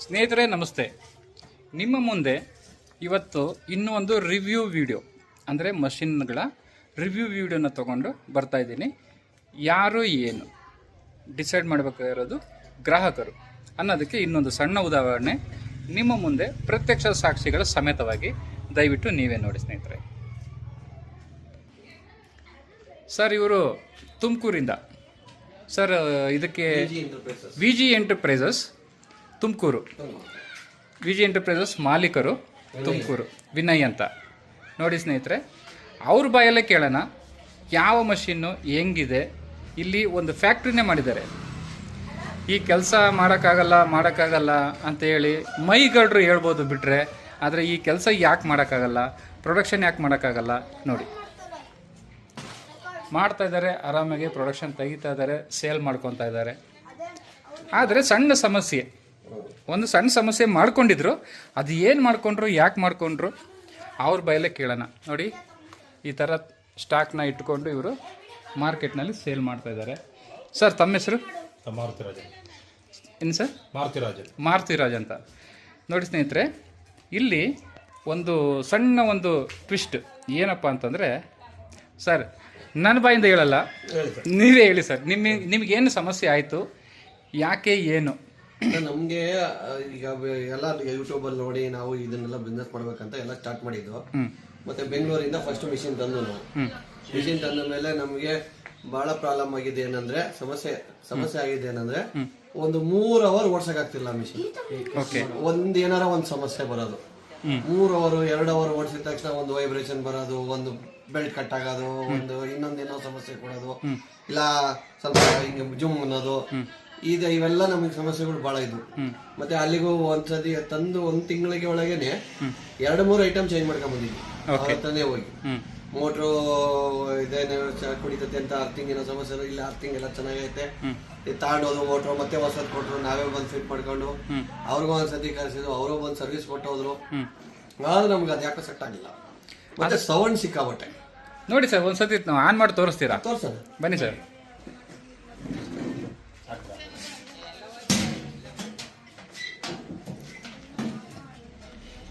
ಸ್ನೇಹಿತರೆ ನಮಸ್ತೆ. ನಿಮ್ಮ ಮುಂದೆ ಇವತ್ತು ಇನ್ನೂ ಒಂದು ರಿವ್ಯೂ ವಿಡಿಯೋ ಅಂದರೆ ಮಷಿನ್ಗಳ ರಿವ್ಯೂ ವಿಡಿಯೋನ ತೊಗೊಂಡು ಬರ್ತಾ ಇದ್ದೀನಿ. ಯಾರು ಏನು ಡಿಸೈಡ್ ಮಾಡಬೇಕಾಗಿರೋದು ಗ್ರಾಹಕರು ಅನ್ನೋದಕ್ಕೆ ಇನ್ನೊಂದು ಸಣ್ಣ ಉದಾಹರಣೆ ನಿಮ್ಮ ಮುಂದೆ ಪ್ರತ್ಯಕ್ಷ ಸಾಕ್ಷಿಗಳ ಸಮೇತವಾಗಿ ದಯವಿಟ್ಟು ನೀವೇ ನೋಡಿ ಸ್ನೇಹಿತರೆ. ಸರ್ ಇವರು ತುಮಕೂರಿಂದ ಸರ್, ಇದಕ್ಕೆ V G enterprises Tumakuru, V G enterprises ಮಾಲೀಕರು ತುಮಕೂರು ವಿನಯ್ ಅಂತ ನೋಡಿ ಸ್ನೇಹಿತರೆ. ಅವ್ರ ಬಾಯಲ್ಲೇ ಕೇಳೋಣ ಯಾವ ಮಷಿನ್ನು ಹೆಂಗಿದೆ. ಇಲ್ಲಿ ಒಂದು ಫ್ಯಾಕ್ಟ್ರಿನೇ ಮಾಡಿದ್ದಾರೆ. ಈ ಕೆಲಸ ಮಾಡೋಕ್ಕಾಗಲ್ಲ ಅಂತೇಳಿ ಮೈಗಳ್ರು ಹೇಳ್ಬೋದು ಬಿಟ್ಟರೆ, ಆದರೆ ಈ ಕೆಲಸ ಯಾಕೆ ಮಾಡೋಕ್ಕಾಗಲ್ಲ, ಪ್ರೊಡಕ್ಷನ್ ಯಾಕೆ ಮಾಡೋಕ್ಕಾಗಲ್ಲ ನೋಡಿ. ಮಾಡ್ತಾ ಇದ್ದಾರೆ, ಆರಾಮಾಗಿ ಪ್ರೊಡಕ್ಷನ್ ತೆಗಿತಾ ಇದ್ದಾರೆ, ಸೇಲ್ ಮಾಡ್ಕೊತಾ ಇದ್ದಾರೆ. ಆದರೆ ಒಂದು ಸಣ್ಣ ಸಮಸ್ಯೆ ಮಾಡ್ಕೊಂಡಿದ್ರು. ಅದು ಏನು ಮಾಡ್ಕೊಂಡ್ರು, ಯಾಕೆ ಮಾಡ್ಕೊಂಡ್ರು ಅವ್ರ ಬಯಲೇ ಕೇಳೋಣ ನೋಡಿ. ಈ ಥರ ಸ್ಟಾಕ್ನ ಇಟ್ಕೊಂಡು ಇವರು ಮಾರ್ಕೆಟ್ನಲ್ಲಿ ಸೇಲ್ ಮಾಡ್ತಾ ಇದ್ದಾರೆ. ಸರ್ ತಮ್ಮ ಹೆಸರು? ಮಾರುತಿರಾಜ್. ಏನು ಸರ್? ಮಾರುತಿರಾಜ್ ಅಂತ ನೋಡಿ ಸ್ನೇಹಿತರೆ. ಇಲ್ಲಿ ಒಂದು ಸಣ್ಣ ಒಂದು ಟ್ವಿಸ್ಟ್ ಏನಪ್ಪ ಅಂತಂದರೆ, ಸರ್ ನನ್ನ ಬಾಯಿಂದ ಹೇಳಲ್ಲ, ನೀವೇ ಹೇಳಿ ಸರ್. ನಿಮಗೇನು ಸಮಸ್ಯೆ ಆಯಿತು, ಯಾಕೆ, ಏನು? ನಮಗೆ ಈಗ ಎಲ್ಲ ಯೂಟ್ಯೂಬಲ್ಲಿ ನೋಡಿ ನಾವು ಇದನ್ನೆಲ್ಲ ಬಿಸ್ನೆಸ್ ಮಾಡ್ಬೇಕಂತ ಎಲ್ಲ ಸ್ಟಾರ್ಟ್ ಮಾಡಿದ್ದು. ಮತ್ತೆ ಬೆಂಗಳೂರಿಂದ ಫಸ್ಟ್ ಮಿಷಿನ್ ತಂದು ನಾವು ಮಿಷಿನ್ ತಂದ ಮೇಲೆ ನಮಗೆ ಬಹಳ ಪ್ರಾಬ್ಲಮ್ ಆಗಿದೆ. ಏನಂದ್ರೆ ಸಮಸ್ಯೆ ಆಗಿದೆ ಏನಂದ್ರೆ, ಒಂದು 3 ಅವರ್ ಓಡ್ಸಕ್ ಆಗ್ತಿಲ್ಲ ಮಿಷಿನ್. ಏನಾರ ಒಂದು ಸಮಸ್ಯೆ ಬರೋದು. 3 ಅವರ್ 2 ಅವರ್ ಓಡಿಸಿದ ತಕ್ಷಣ ಒಂದು ವೈಬ್ರೇಷನ್ ಬರೋದು, ಒಂದು ಬೆಲ್ಟ್ ಕಟ್ ಆಗೋದು, ಒಂದು ಇನ್ನೊಂದೇನೋ ಸಮಸ್ಯೆ ಕೊಡೋದು, ಇಲ್ಲ ಸ್ವಲ್ಪ ಹಿಂಗೆ ಜುಮ್ ಅನ್ನೋದು. ಇವೆಲ್ಲ ನಮಗೆ ಸಮಸ್ಯೆಗಳು ಬಹಳ ಇದ್ವು. ಮತ್ತೆ ಅಲ್ಲಿಗೂ ಒಂದ್ಸತಿ ತಂದು 1 ತಿಂಗಳಿಗೆ ಒಳಗೇನೆ 2-3 ಐಟಮ್ ಚೇಂಜ್ ಮಾಡ್ಕೊಂಡ್ ಬಂದಿದ್ವಿ. ಅವತ್ತನೇ ಹೋಗಿ ಮೋಟ್ರು ಇದೇನು ಕುಡಿತತೆ ಅಂತ ಅರ್ಥಿಂಗ್ ಏನೋ ಸಮಸ್ಯೆ ಇಲ್ಲ, ಅರ್ಥಿಂಗ್ ಎಲ್ಲ ಚೆನ್ನಾಗೈತೆ ತಗೊಂಡೋದು ಮೋಟ್ರು, ಮತ್ತೆ ಹೊಸದ್ ಕೊಟ್ರು, ನಾವೇ ಬಂದು ಫಿಟ್ ಮಾಡ್ಕೊಂಡು ಅವ್ರಿಗೂ ಒಂದ್ಸತಿ ಕರೆಸಿದ್ರು, ಅವರು ಬಂದು ಸರ್ವಿಸ್ ಕೊಟ್ಟೋದ್ರು. ಆದ್ರೆ ನಮ್ಗೆ ಅದು ಯಾಕೋ ಸೆಟ್ ಆಗಿಲ್ಲ. ಮತ್ತೆ ಸೌಂಡ್ ಸಿಕ್ಕಾಬಟ್ಟೆ ನೋಡಿ ಸರ್. ಒಂದ್ಸತಿ ನಾವು ಆನ್ ಮಾಡಿ ತೋರಿಸ್ತೀರಾ? ತೋರ್ಸೋಣ ಬನ್ನಿ ಸರ್.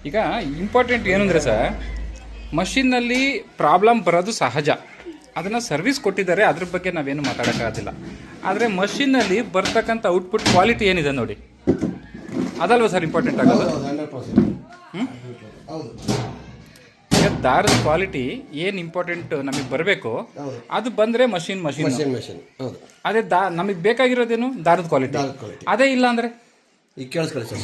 ಈಗ ಇಂಪಾರ್ಟೆಂಟ್ ಏನಂದರೆ ಸರ್, ಮಷಿನ್ನಲ್ಲಿ ಪ್ರಾಬ್ಲಮ್ ಬರೋದು ಸಹಜ. ಅದನ್ನು ಸರ್ವಿಸ್ ಕೊಟ್ಟಿದ್ದಾರೆ, ಅದ್ರ ಬಗ್ಗೆ ನಾವೇನು ಮಾತಾಡೋಕ್ಕಾಗೋದಿಲ್ಲ. ಆದರೆ ಮಷಿನ್ನಲ್ಲಿ ಬರ್ತಕ್ಕಂಥ ಔಟ್ಪುಟ್ ಕ್ವಾಲಿಟಿ ಏನಿದೆ ನೋಡಿ, ಅದಲ್ವ ಸರ್ ಇಂಪಾರ್ಟೆಂಟ್ ಆಗೋದು. ಈಗ ದಾರದ ಕ್ವಾಲಿಟಿ ಏನು ಇಂಪಾರ್ಟೆಂಟ್ ನಮಗೆ ಬರಬೇಕು, ಅದು ಬಂದರೆ ಮಷಿನ್. ಅದೇ ನಮಗೆ ಬೇಕಾಗಿರೋದೇನು ದಾರದ ಕ್ವಾಲಿಟಿ. ಅದೇ ಇಲ್ಲ ಅಂದರೆ ಈಗ ಕೇಳಿಸ್ಕೊಳ್ಳಿ ಸರ್.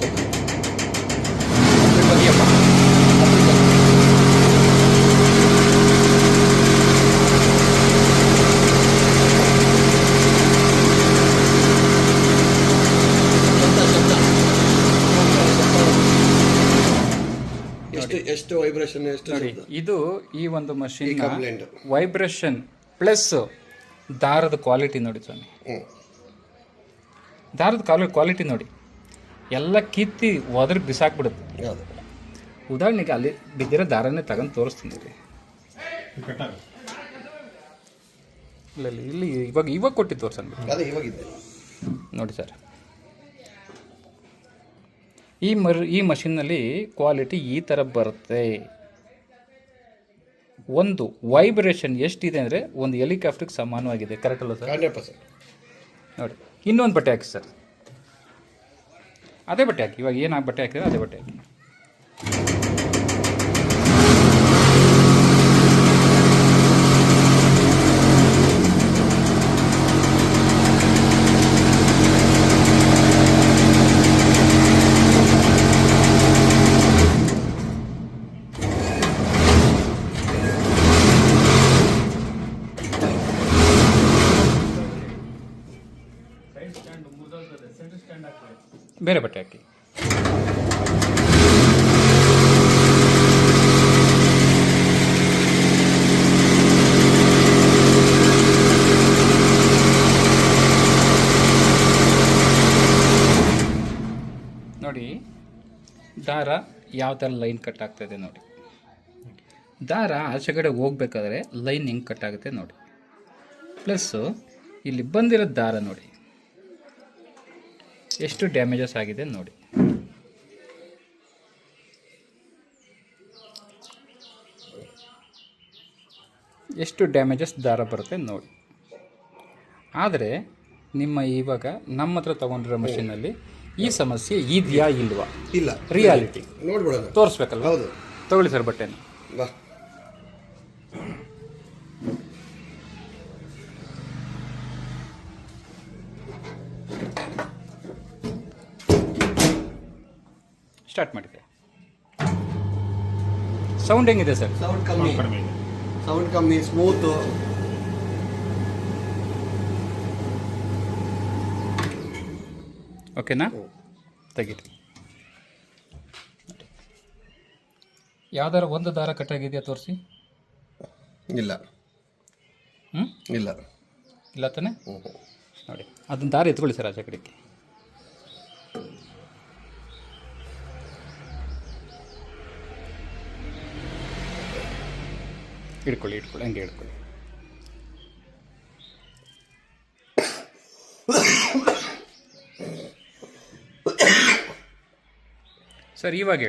ಎಷ್ಟು ವೈಬ್ರೇಷನ್, ಎಷ್ಟು ನೋಡಿ. ಇದು ಈ ಒಂದು ಮಷಿನ್ ವೈಬ್ರೇಷನ್ ಪ್ಲಸ್ ದಾರದ ಕ್ವಾಲಿಟಿ ನೋಡಿ ಸ್ವಾಮಿ. ದಾರದ ಕ್ವಾಲಿಟಿ ನೋಡಿ, ಎಲ್ಲ ಕಿತ್ತಿ ಒದರಿ ಬಿಸಾಕ್ಬಿಡುತ್ತೆ. ಉದಾಹರಣೆಗೆ ಅಲ್ಲಿ ಬಿದ್ದಿರೋ ದಾರನೇ ತಗೊಂಡು ತೋರಿಸ್ತೀನಿ ರೀ. ಇಲ್ಲ ಇಲ್ಲಿ ಇವಾಗ ಕೊಟ್ಟು ತೋರ್ಸೋಣ ನೋಡಿ ಸರ್. ಈ ಮಷಿನ್ನಲ್ಲಿ ಕ್ವಾಲಿಟಿ ಈ ಥರ ಬರುತ್ತೆ. ಒಂದು ವೈಬ್ರೇಷನ್ ಎಷ್ಟಿದೆ ಅಂದರೆ ಒಂದು ಹೆಲಿಕಾಪ್ಟರ್ಗೆ ಸಮಾನವಾಗಿದೆ. ಕರೆಕ್ಟ್ ಅಲ್ಲ ಸರ್? 100% ನೋಡಿ. ಇನ್ನೊಂದು ಬಟ್ಟೆ ಹಾಕಿ ಸರ್, ಅದೇ ಬಟ್ಟೆ ಹಾಕಿ. ಇವಾಗ ಏನು ಬಟ್ಟೆ ಹಾಕಿದ್ರೆ ಅದೇ ಬಟ್ಟೆ ಹಾಕಿ. ಬೇರೆ ಬಟ್ಟೆ ಹಾಕಿ. ನೋಡಿ ದಾರ ಯಾವ ಥರ ಲೈನ್ ಕಟ್ ಆಗ್ತಾಯಿದೆ ನೋಡಿ. ದಾರ ಆಚೆ ಕಡೆ ಹೋಗ್ಬೇಕಾದ್ರೆ ಲೈನ್ ಹೆಂಗೆ ಕಟ್ ಆಗುತ್ತೆ ನೋಡಿ. ಪ್ಲಸ್ಸು ಇಲ್ಲಿ ಬಂದಿರೋ ದಾರ ನೋಡಿ ಎಷ್ಟು ಡ್ಯಾಮೇಜಸ್ ಆಗಿದೆ ನೋಡಿ. ಎಷ್ಟು ಡ್ಯಾಮೇಜಸ್ ದಾರ ಬರುತ್ತೆ ನೋಡಿ. ಆದರೆ ನಿಮ್ಮ ಇವಾಗ ನಮ್ಮ ಹತ್ರ ತೊಗೊಂಡಿರೋ ಮಷೀನಲ್ಲಿ ಈ ಸಮಸ್ಯೆ ಇದೆಯಾ ಇಲ್ವಾ? ಇಲ್ಲ, ರಿಯಾಲಿಟಿ ನೋಡ್ಬಿಡೋಣ, ತೋರಿಸ್ಬೇಕಲ್ವ? ಹೌದು. ತಗೊಳ್ಳಿ ಸರ್ ಬಟ್ಟೆನ. ಬಾ. ಸ್ಟಾರ್ಟ್ ಮಾಡಿದೆ. ಸೌಂಡ್ ಹೆಂಗಿದೆ ಸರ್? ಸೌಂಡ್ ಕಮ್ಮಿ, ಸ್ಮೂತು. ಓಕೆನಾ? ತೆಗೀರಿ. ಯಾವ್ದಾರ ಒಂದು ದಾರ ಕಟ್ಟಾಗಿದೆಯಾ ತೋರಿಸಿ. ಇಲ್ಲ. ಇಲ್ಲ ಇಲ್ಲ ತಾನೆ? ನೋಡಿ ಅದನ್ನ ದಾರ ಎತ್ಕೊಳ್ಳಿ ಸರ್ ಆಚೆ ಕಡೆಗೆ. ಹಿಡ್ಕೊಳ್ಳಿ ಹಂಗೆ ಹಿಡ್ಕೊಳ್ಳಿ. ಸರ್ ಇವಾಗ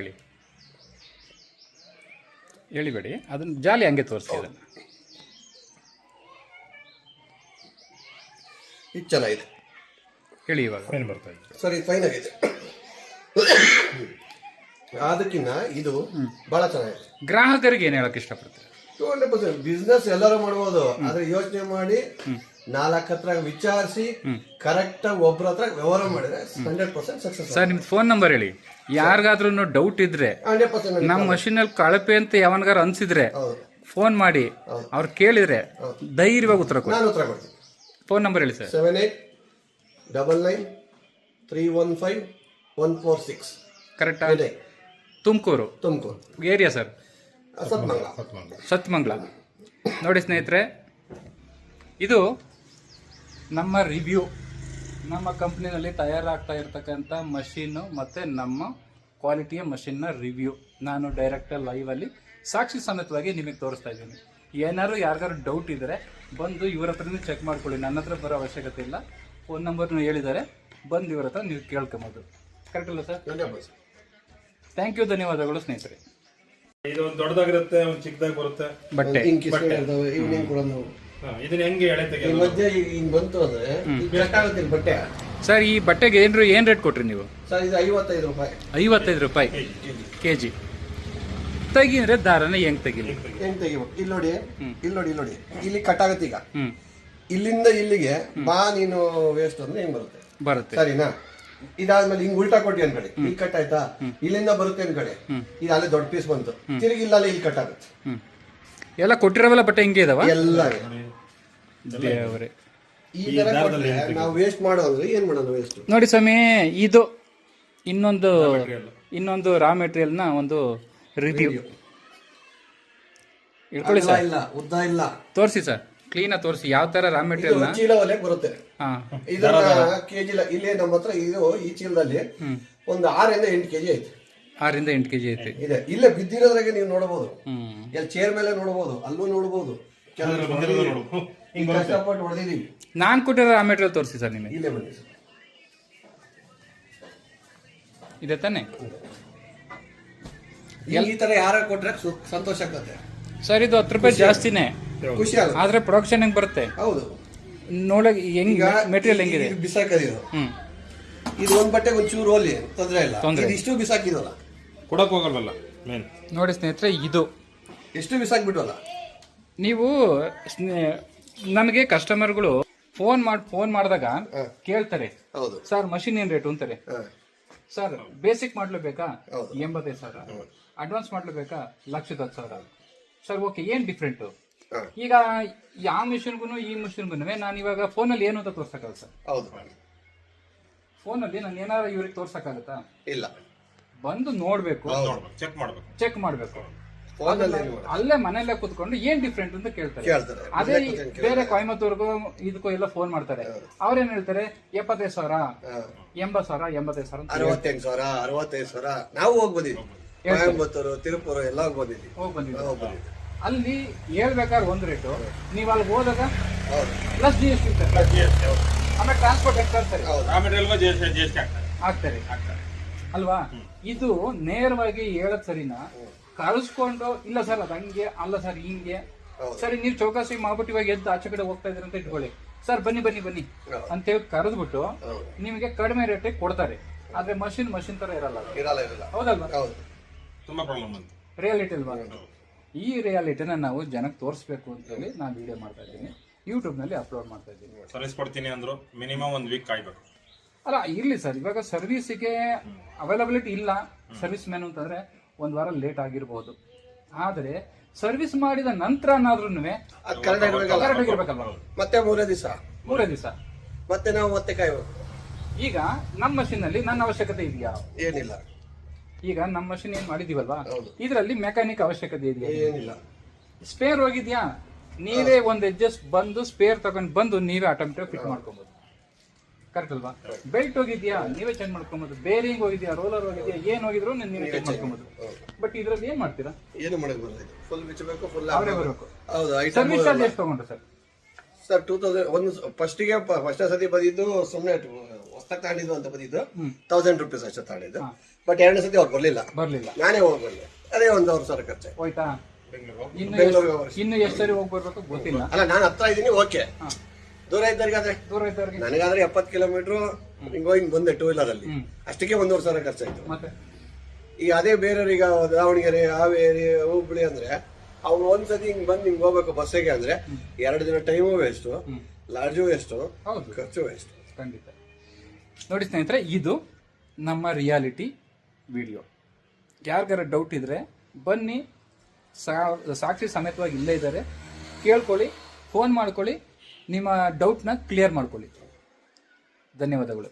ಹೇಳಿಬೇಡಿ, ಅದನ್ನು ಜಾಲಿ ಹಂಗೆ ತೋರಿಸಿ. ಅದನ್ನು ಇದು ಚೆನ್ನಾಗಿದೆ. ಹೇಳಿ ಇವಾಗ. ಸರ್ ಇದು ಫೈನ್ ಆಗಿದೆ. ಅದಕ್ಕಿಂತ ಇದು ಬಹಳ ಚೆನ್ನಾಗಿದೆ. ಗ್ರಾಹಕರಿಗೆ ಏನು ಹೇಳಕ್ ಇಷ್ಟಪಡ್ತೀರಿ? 200% ಬಿಸ್ನೆಸ್ ಎಲ್ಲರೂ ಮಾಡ್ಬೋದು, ಆದ್ರೆ ಯೋಚನೆ ಮಾಡಿ 4 ಹತ್ರ ವಿಚಾರಿಸಿ ಕರೆಕ್ಟ್ ಆಗಿ ಒಬ್ರ ಹತ್ರ ವ್ಯವಹಾರ ಮಾಡಿದ್ರೆ 100% ಸಕ್ಸಸ್. ಸರ್ ನಿಮ್ದು ಫೋನ್ ನಂಬರ್ ಹೇಳಿ. ಯಾರಿಗಾದ್ರೂ ಡೌಟ್ ಇದ್ರೆ 100% ನಮ್ಮ ಮಷೀನಲ್ಲಿ ಕಳಪೆ ಅಂತ ಯಾವನ್ಗಾರ ಅನ್ಸಿದ್ರೆ ಫೋನ್ ಮಾಡಿ ಅವ್ರು ಕೇಳಿದ್ರೆ ಧೈರ್ಯವಾಗಿ ಉತ್ತರ ಕೊಡಿ. ನಾನು ಉತ್ತರ ಕೊಡ್ತೀನಿ. ಫೋನ್ ನಂಬರ್ ಹೇಳಿ ಸರ್. 7899315146. ಕರೆಕ್ಟ್ ಆಗಿದೆ. Tumakuru area sir. ಸತ್ಮಂಗ್ಲ. ನೋಡಿ ಸ್ನೇಹಿತರೆ, ಇದು ನಮ್ಮ ರಿವ್ಯೂ, ನಮ್ಮ ಕಂಪ್ನಿನಲ್ಲಿ ತಯಾರಾಗ್ತಾ ಇರ್ತಕ್ಕಂಥ ಮಷೀನು ಮತ್ತು ನಮ್ಮ ಕ್ವಾಲಿಟಿಯ ಮಷಿನ್ನ ರಿವ್ಯೂ ನಾನು ಡೈರೆಕ್ಟಾಗಿ ಲೈವಲ್ಲಿ ಸಾಕ್ಷಿ ಸಮೇತವಾಗಿ ನಿಮಗೆ ತೋರಿಸ್ತಾ ಇದ್ದೀನಿ. ಏನಾದ್ರು ಯಾರಿಗಾರು ಡೌಟ್ ಇದ್ದರೆ ಬಂದು ಇವ್ರ ಹತ್ರನೇ ಚೆಕ್ ಮಾಡ್ಕೊಳ್ಳಿ, ನನ್ನ ಹತ್ರ ಬರೋ ಅವಶ್ಯಕತೆ ಇಲ್ಲ. ಫೋನ್ ನಂಬರ್ನು ಹೇಳಿದ್ದಾರೆ, ಬಂದು ಇವ್ರ ಹತ್ರ ನೀವು ಕೇಳ್ಕೊಬೋದು. ಕರೆಕ್ಟ್ ಅಲ್ಲ ಸರ್? ಥ್ಯಾಂಕ್ ಯು, ಧನ್ಯವಾದಗಳು ಸ್ನೇಹಿತರೆ. ಇದು ಒಂದು ದೊಡ್ಡದಾಗಿರುತ್ತೆ, ಒಂದು ಚಿಕ್ಕದಾಗಿ ಬರುತ್ತೆ ಬಟ್ಟೆ. ಇದನ್ನ ಹೆಂಗೆ ಎಳೆ ತೆಗೆಯೋದು? ಮಧ್ಯೆ ಹಿಂಗ್ ಬಂತು ಅಂದ್ರೆ ಎಷ್ಟಾಗುತ್ತೆ ಬಟ್ಟೆ? ಸರ್ ಈ ಬಟ್ಟೆಗೆ ಏನ್ ರೇಟ್ ಕೊಟ್ರಿ ನೀವು? ಸರ್ ಇದು 55 ರೂಪಾಯಿ. 55 ರೂಪಾಯಿ ಕೆಜಿ. ತೆಗಿದ್ರೆ ದಾರನ ಹೆಂಗ್ ತೆಗಿಲಿ? ಹೆಂಗ್ ತೆಗಿಬೇಕು? ಇಲ್ಲಿ ನೋಡಿ ಇಲ್ಲಿ ಕಟ್ ಆಗುತ್ತೆ. ಈಗ ಇಲ್ಲಿಂದ ಇಲ್ಲಿಗೆ ಬಾ ನೀನು ವೇಸ್ಟ್ ಅಂದ್ರೆ ಹೆಂಗ್ ಬರುತ್ತೆ? ಸರಿನಾ? ಇದಾದ್ಮೇಲೆ ಹಿಂಗ್ ಉಲ್ಟಾ ಕೊಟ್ಟಿ ಅನ್ಕಡೆ, ಇಲ್ಲಿ ಕಟ್ ಆಯ್ತಾ, ಇಲ್ಲಿಂದ ಬರುತ್ತೆ ಅನ್ಕಡೆ, ಇದು ಅಲ್ಲೇ ದೊಡ್ಡ ಪೀಸ್ ಬಂತು, ತಿರುಗಿ ಇಲ್ಲ ಇಲ್ಲಿ ಕಟ್ ಆಗುತ್ತೆ. ಎಲ್ಲ ಕೊಟ್ಟಿರೋವೆಲ್ಲ ಬಟ್ಟೆ ಹಿಂಗೆ ಇದಾವ ಎಲ್ಲ. ದೇವ್ರೆ, ಈ ತರ ನಾವು ವೇಸ್ಟ್ ಮಾಡೋದು ಏನ್ ಮಾಡೋದು? ವೇಸ್ಟ್ ನೋಡಿ ಸ್ವಾಮಿ, ಇದು ಇನ್ನೊಂದು ರಾ ಮೆಟೀರಿಯಲ್ನ ಒಂದು ರಿವ್ಯೂ ಇಟ್ಕೊಳ್ಳಿ ಸರ್. ಇಲ್ಲ ಉದ್ದ ಇಲ್ಲ, ತೋರಿಸಿ ಸರ್, ಕ್ಲೀನಾಗಿ ತೋರಿಸಿ ಯಾವ ತರ ರಾ ಮೆಟೀರಿಯಲ್. ಚೀಲ ಒಲೆ ಬರುತ್ತೆ. ಇದನ್ನ ಕೆಜಿ ಇಲ್ಲೇ ನಮ್ಮ ಹತ್ರ ಇದು ಈ ಚೀಲದಲ್ಲಿ ಒಂದು 6 ಇಂದ 8 ಕೆಜಿ ಐತೆ. 6 ಇಂದ 8 ಕೆಜಿ ಐತೆ. ಇದೆ ಇಲ್ಲೇ ಬಿದ್ದಿರೋದ್ರಾಗೆ ನೀವು ನೋಡಬಹುದು. ಎಲ್ಲಿ ಚೇರ್ ಮೇಲೆ ನೋಡಬಹುದು, ಅಲ್ಲೂ ನೋಡಬಹುದು. ಕಷ್ಟಪಟ್ಟು ಹೊಡೆದಿದ್ದೀವಿ. ನಾನ್ ಕೊಟ್ಟಿರೋ ರಾ ಮೆಟೀರಿಯಲ್ ತೋರಿಸಿ ಸರ್ ನಿಮಗೆ. ಇಲ್ಲೇ ಬನ್ನಿ ಸರ್. ಇದೆ ತಾನೆ? ಈ ತರ ಯಾರ ಕೊಟ್ರೆ ಸಂತೋಷ ಆಗ್ತದೆ ಸರ್. ಇದು 10 ರೂಪಾಯಿ ಜಾಸ್ತಿನೇ, ಖುಷಿ ಆಗುತ್ತೆ. ಆದ್ರೆ ಪ್ರೊಡಕ್ಷನ್ ಹೆಂಗ್ ಬರುತ್ತೆ? ಹೌದು. ನೋಡಕ್ ಹೆಂಗ್ ಮೆಟೀರಿಯಲ್ ಹೆಂಗಿದೆ? ಬಿಸಾಕದಿದು. ಇದು ಒಂದ್ ಬಟ್ಟೆಗೆ ಒಂಚೂರು ಹೋಲಿ ತೊಂದ್ರೆ ಇಲ್ಲ. ಇಷ್ಟು ಬಿಸಾಕಿದಲ್ಲ, ಕೊಡಕ್ ಹೋಗಲ್ವಲ್ಲ ಮೇನ್. ನೋಡಿ ಸ್ನೇಹಿತರೆ, ಇದು ಎಷ್ಟು ಬಿಸಾಕ್ಬಿಟ್ವಲ್ಲ. ನೀವು ನಮಗೆ ಕಸ್ಟಮರ್ಗಳು ಫೋನ್ ಮಾಡಿದಾಗ ಕೇಳ್ತಾರೆ, ಸರ್ ಮಷಿನ್ ಏನ್ ರೇಟು ಅಂತಾರೆ. ಸರ್ ಬೇಸಿಕ್ ಮಾಡ್ಲೇಬೇಕಾ? 85,000. ಅಡ್ವಾನ್ಸ್ ಮಾಡ್ಲೇಬೇಕಾ? 1,10,000. ಸರ್ ಓಕೆ, ಏನ್ ಡಿಫ್ರೆಂಟ್? ಈಗ ಯಾವ ಮಿಷಿನ್ಗೂ ಈ ಮಿಷಿನ್ಗೂ ನಾನು ಇವಾಗ ಫೋನಲ್ಲಿ ಏನು ಅಂತ ತೋರ್ಸಕ್ಕಾಗಲ್ಲ ಸರ್. ಹೌದು, ಫೋನಲ್ಲಿ ನಾನು ಏನಾರ ಇವ್ರಿಗೆ ತೋರ್ಸಕ್ಕಾಗತ್ತಾ? ಇಲ್ಲ. ಬಂದು ನೋಡ್ಬೇಕು, ಚೆಕ್ ಮಾಡ್ಬೇಕು. ಅಲ್ಲೇ ಮನೆಯಲ್ಲೇ ಕುತ್ಕೊಂಡು ಏನ್ ಡಿಫ್ರೆಂಟ್ ಅಂತ ಕೇಳ್ತಾರೆ. ಅದೇ ಬೇರೆ ಕೊಯಮತ್ತೂರ್ಗೂ ಇದಕ್ಕೂ ಎಲ್ಲ ಫೋನ್ ಮಾಡ್ತಾರೆ. ಅವ್ರೇನ್ ಹೇಳ್ತಾರೆ? 75,000, 80,000, 85,000, 68,000, 65,000. ನಾವು ಹೋಗ್ಬೋದಿದ್ವಿ, ಕೊಯಮತ್ತೂರು, ತಿರುಪುರ ಎಲ್ಲ ಹೋಗ್ಬಂದಿದ್ವಿ. ಅಲ್ಲಿ ಹೇಳ್ಬೇಕಾದ್ರೆ ಒಂದ್ ರೇಟು, ನೀವ್ ಅಲ್ಲಿ ಹೋದಾಗ ಪ್ಲಸ್ GST ಆಮೇಲೆ ಟ್ರಾನ್ಸ್ಪೋರ್ಟ್ ಆಗ್ತಾರೆ ಅಲ್ವಾ? ಇದು ನೇರವಾಗಿ ಹೇಳದ್ ಸರಿನಾ? ಕಳಿಸ್ಕೊಂಡು ಇಲ್ಲ ಸರ್ ಅದು ಹಂಗೆ ಅಲ್ಲ ಸರ್ ಹಿಂಗೆ ಸರಿ ನೀವು ಚೌಕಾಸಿ ಮಾಡ್ಬಿಟ್ಟು ಇವಾಗ ಎದ್ದು ಆಚೆ ಕಡೆ ಹೋಗ್ತಾ ಇದ್ರಿ ಅಂತ ಇಟ್ಕೊಳ್ಳಿ, ಸರ್ ಬನ್ನಿ ಬನ್ನಿ ಬನ್ನಿ ಅಂತೇಳಿ ಕರೆದ್ಬಿಟ್ಟು ನಿಮಗೆ ಕಡಿಮೆ ರೇಟಿಗೆ ಕೊಡ್ತಾರೆ. ಆದ್ರೆ ಮಷಿನ್ ತರ ಇರಲ್ಲ, ಹೌದಲ್ವಾ? ತುಂಬಾ ಪ್ರಾಬ್ಲಮ್ ಅಂತ ರಿಯಾಲಿಟಿ ಅಲ್ವಾ? ಈ ರಿಯಾಲಿಟಿನ ನಾವು ಜನಕ್ಕೆ ತೋರಿಸ್ಬೇಕು ಅಂತ ಹೇಳಿ ನಾನು ವಿಡಿಯೋ ಮಾಡ್ತಾ ಇದ್ದೀನಿ, ಯೂಟ್ಯೂಬ್ನಲ್ಲಿ ಅಪ್ಲೋಡ್ ಮಾಡ್ತಾ ಇದ್ದೀನಿ. ಸರ್ವಿಸ್ ಕೊಡ್ತೀನಿ ಅಂದ್ರು ಮಿನಿಮಮ್ 1 ವೀಕ್ ಕಾಯ್ಬೇಕು. ಅಲ್ಲ ಇರ್ಲಿ ಸರ್, ಇವಾಗ ಸರ್ವಿಸಿಗೆ ಅವೈಲಬಿಲಿಟಿ ಇಲ್ಲ ಸರ್ವಿಸ್ ಮ್ಯಾನ್ ಅಂತಂದ್ರೆ 1 ವಾರ ಲೇಟ್ ಆಗಿರ್ಬೋದು. ಆದರೆ ಸರ್ವಿಸ್ ಮಾಡಿದ ನಂತರ ಕರೆಕ್ಟ್ ಆಗಿರ್ಬೇಕಲ್ವಾ? ಮತ್ತೆ 3 ದಿವಸ ಮತ್ತೆ ನಾವು ಮತ್ತೆ ಕಾಯ್ಬೇಕು. ಈಗ ನಮ್ಮ ಮಷೀನ್ ಅಲ್ಲಿ ನನ್ನ ಅವಶ್ಯಕತೆ ಇದೆಯಾ? ಏನಿಲ್ಲ. ಈಗ ನಮ್ಮ ಮಷೀನ್ ಏನ್ ಮಾಡಿದೀವಲ್ವಾ, ಇದರಲ್ಲಿ ಮೆಕ್ಯಾನಿಕ್ ಅವಶ್ಯಕತೆ ಇದೆಯಾ? ಏನಿಲ್ಲ. ಸ್ಪೇರ್ ಹೋಗಿದ್ಯಾ, ನೀವೇ ಒಂದು ಅಡ್ಜಸ್ಟ್ ಬಂದು ಸ್ಪೇರ್ ತಗೊಂಡು ಬಂದು ನೀವೇ ಆಟೋಮೆಟಿಕ್ ಫಿಟ್ ಮಾಡ್ಕೊಬಹುದು. ಕರೆಕ್ಟ್ ಅಲ್ವಾ? ಬೆಲ್ಟ್ ಹೋಗಿದ್ಯಾ, ನೀವೇ ಚೇಂಜ್ ಮಾಡ್ಕೊಬಹುದು. ಬೇರಿಂಗ್ ಹೋಗಿದ್ಯಾ, ರೋಲರ್ ಹೋಗಿದ್ಯಾ, ಏನ್ ಹೋಗಿದ್ರು ನೀವೇ ಚೇಂಜ್ ಮಾಡ್ಕೊಬಹುದು. ಬಟ್ ಇದ್ರಲ್ಲಿ ಏನ್ ಮಾಡ್ತೀರಾ? ಏನು ಮಾಡಕ್ ಬರಲ್ಲ. ಫುಲ್ ಬಿಚ್ಚಬೇಕು, ಫುಲ್ ಅವರೇ ಬರಬೇಕು. ಹೌದು. ಸರ್ವಿಸ್ ಚಾರ್ಜ್ ಎಷ್ಟು ತಗೊಂಡ್ರು ಸರ್? ಸರ್ 2000 ಫಸ್ಟ್ ಸತಿ ಬಂದಿದ್ದು ಸುಮ್ಮನೆ ಹೊಸ್ತಾಗ ತಗೊಂಡಿದ್ದು ಅಂತ ಬಂದಿದ್ದು 1000 ರೂಪೀಸ್ ಅಷ್ಟೇ ತಗೊಂಡಿದ್ದು. ಬಟ್ 2ನೇ ಸತಿ ಅವ್ರು ಬರ್ಲಿಲ್ಲ, ನಾನೇ ಹೋಗಿ ಬಂದೆ. ಅದೇ 1,000 ಖರ್ಚು ಹೋಯ್ತಾ? ಬೆಂಗಳೂರಿಗೆ. ಇನ್ನು ಎಷ್ಟು ಸರಿ ಹೋಗಿ ಬರ್ಬೇಕು ಗೊತ್ತಿಲ್ಲ. ಅಲ್ಲ ನಾನು ಹತ್ರ ಇದ್ದೀನಿ, ಓಕೆ. ದೂರ ಇದ್ದವ್ರಿಗಾದ್ರೆ ನನಗಾದ್ರೆ 70 ಕಿಲೋಮೀಟರ್ ಹಿಂಗ್ ಬಂದೆ 2 ವೀಲರ್ ಅಲ್ಲಿ, ಅಷ್ಟಕ್ಕೆ 1,500 ಖರ್ಚಾಯ್ತು. ಮತ್ತೆ ಈಗ ಅದೇ ಬೇರೆಯವ್ರೀಗ ದಾವಣಗೆರೆ, ಹಾವೇರಿ, ಹುಬ್ಳಿ ಅಂದ್ರೆ ಅವ್ರು ಒಂದ್ಸತಿ ಹಿಂಗ್ ಬಂದು ಹಿಂಗ್ ಹೋಗ್ಬೇಕು ಬಸ್ಸಿಗೆ ಅಂದ್ರೆ 2 ದಿನ ಟೈಮು ವೇಸ್ಟು, ಲಾಡ್ಜು ವೇಸ್ಟು, ಖರ್ಚು ವೇಸ್ಟ್. ಖಂಡಿತ. ನೋಡಿ ಸ್ನೇಹಿತರೆ, ಇದು ನಮ್ಮ ರಿಯಾಲಿಟಿ ವಿಡಿಯೋ. ಯಾರಿಗಾರ ಡೌಟ್ ಇದ್ರೆ ಬನ್ನಿ, ಸಾಕ್ಷಿ ಸಮೇತವಾಗಿ ಇಲ್ಲೇ ಇದ್ದಾರೆ, ಕೇಳ್ಕೊಳ್ಳಿ, ಫೋನ್ ಮಾಡ್ಕೊಳ್ಳಿ, ನಿಮ್ಮ ಡೌಟ್ನ ಕ್ಲಿಯರ್ ಮಾಡ್ಕೊಳ್ಳಿ. ಧನ್ಯವಾದಗಳು.